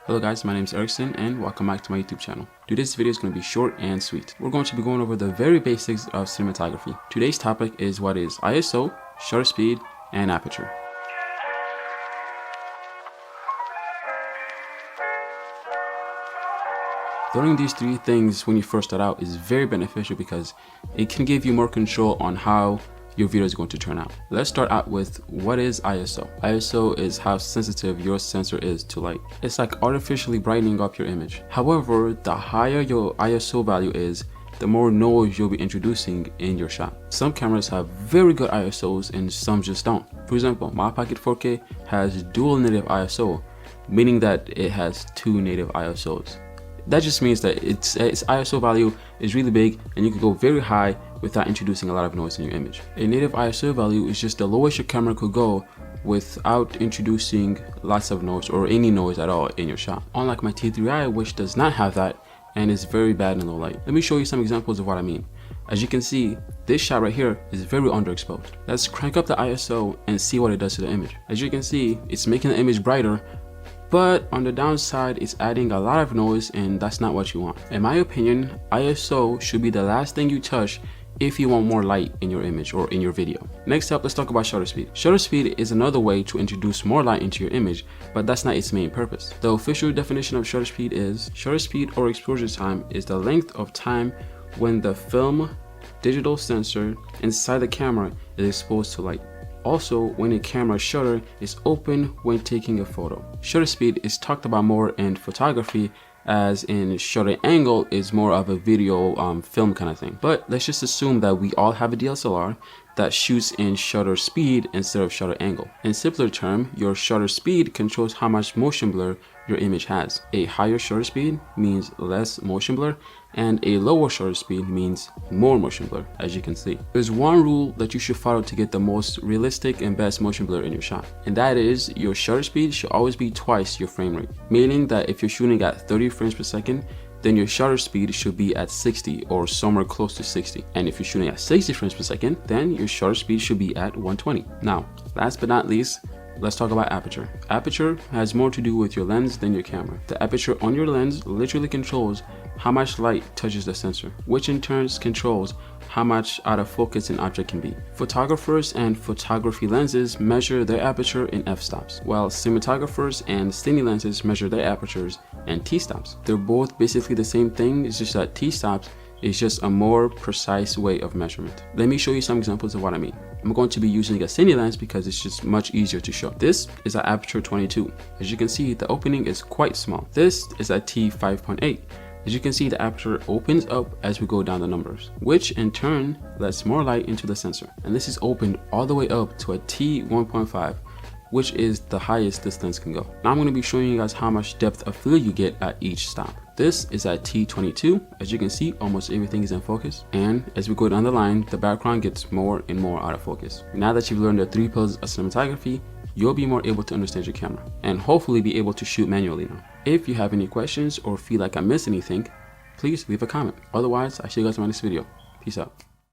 Hello guys, my name is Erickson and welcome back to my YouTube channel. Today's video is going to be short and sweet. We're going to be going over the very basics of cinematography. Today's topic is what is ISO, shutter speed, and aperture. Learning these three things when you first start out is very beneficial because it can give you more control on how your video is going to turn out. Let's start out with what is ISO. ISO is how sensitive your sensor is to light. It's like artificially brightening up your image. However, the higher your ISO value is, the more noise you'll be introducing in your shot. Some cameras have very good ISOs and some just don't. For example, my Pocket 4K has dual native ISO, meaning that it has two native ISOs. That just means that its ISO value is really big and you can go very high without introducing a lot of noise in your image. A native ISO value is just the lowest your camera could go without introducing lots of noise or any noise at all in your shot. Unlike my T3i, which does not have that and is very bad in low light. Let me show you some examples of what I mean. As you can see, this shot right here is very underexposed. Let's crank up the ISO and see what it does to the image. As you can see, it's making the image brighter, but on the downside, it's adding a lot of noise and that's not what you want. In my opinion, ISO should be the last thing you touch if you want more light in your image or in your video. Next up, let's talk about shutter speed. Shutter speed is another way to introduce more light into your image, but that's not its main purpose. The official definition of shutter speed or exposure time is the length of time when the film digital sensor inside the camera is exposed to light. Also, when a camera shutter is open when taking a photo. Shutter speed is talked about more in photography, as in shutter angle is more of a video film kind of thing. But let's just assume that we all have a DSLR that shoots in shutter speed instead of shutter angle. In simpler term, your shutter speed controls how much motion blur your image has. A higher shutter speed means less motion blur, and a lower shutter speed means more motion blur, as you can see. There's one rule that you should follow to get the most realistic and best motion blur in your shot, and that is your shutter speed should always be twice your frame rate, meaning that if you're shooting at 30 frames per second, then your shutter speed should be at 60 or somewhere close to 60. And if you're shooting at 60 frames per second, then your shutter speed should be at 120. Now, last but not least, let's talk about aperture. Aperture has more to do with your lens than your camera. The aperture on your lens literally controls how much light touches the sensor, which in turn controls how much out of focus an object can be. Photographers and photography lenses measure their aperture in f-stops, while cinematographers and cine lenses measure their apertures in t-stops. They're both basically the same thing, it's just that t-stops is just a more precise way of measurement. Let me show you some examples of what I mean. I'm going to be using a cine lens because it's just much easier to show. This is at aperture 22. As you can see, the opening is quite small. This is at t5.8. As you can see, the aperture opens up as we go down the numbers, which in turn lets more light into the sensor. And this is opened all the way up to a t1.5, which is the highest this lens can go. Now I'm going to be showing you guys how much depth of field you get at each stop. This is at t22. As you can see, almost everything is in focus. And as we go down the line, the background gets more and more out of focus. Now that you've learned the three pillars of cinematography, you'll be more able to understand your camera and hopefully be able to shoot manually now. If you have any questions or feel like I missed anything, please leave a comment. Otherwise, I'll see you guys in my next video. Peace out.